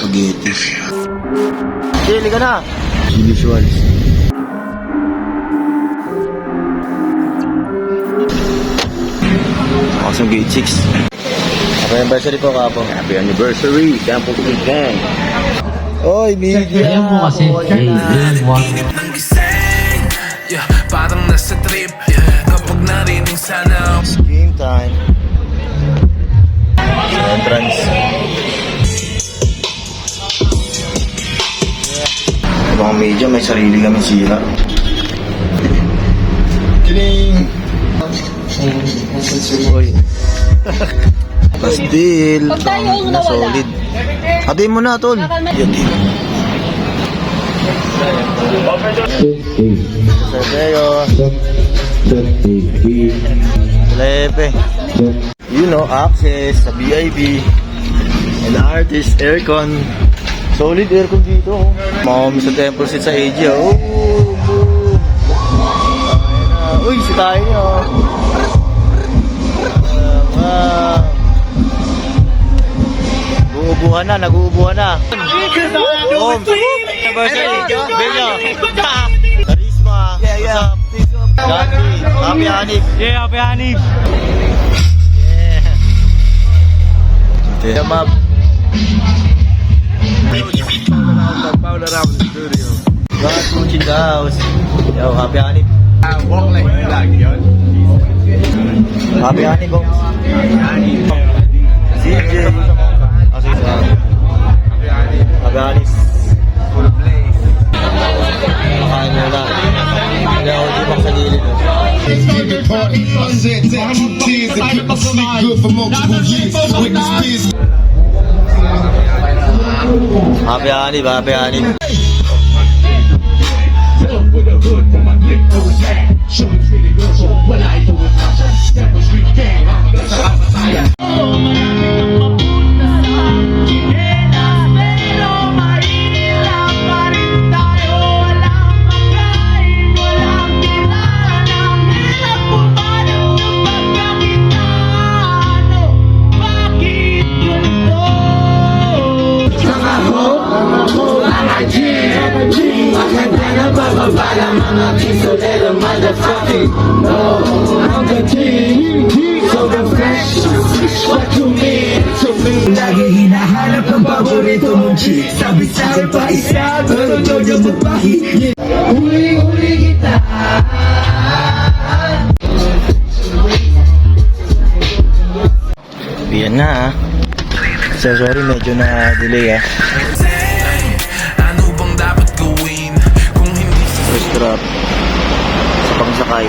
spaghetti. Hili ka na. Visuals. Awesome gate 6. Happy anniversary po kapo. Happy anniversary, Temple Street Gang. Oy, media. Ayan mo kasi, yeah, parang nasa trip, yeah, kapag narinig sana. Game time. Entrance. Ibang media, may sarili kami sira. Kiling! Uy. Pastil. Na solid. Hatiin mo na, tol. Yan din. Sardeo. Lepe. You know, access sa VIP. And artist, aircon. Solid aircon dito. Mom sa temple seat sa AG. Oh, boom. Uy, si tayo niyo. Nag-uubuhan na, nag-uubuhan na. Home. Anniversary. Benyo. Charisma. Yeah. Gandhi. Happy Hanif. Yeah, Happy Hanif. Yeah. Mab. Found around the studio. God, Gucci house. Yo, Happy Hanif. Walk like black, yun. Happy Hanif, oh. CJ. Happy Hanif. Full blaze. Makain mo lang. Hindi ako di pang sa gilid. Happy Hanif, Happy Hanif. Lagi hinahanap ang paborito mong chick. Sabi sa'kin pa isa, pero Jojo magpahi. Huli kita. Yan na, ah. So, sorry, medyo na delay, ah. Ano bang dapat gawin kung hindi First drop sa pangsakay.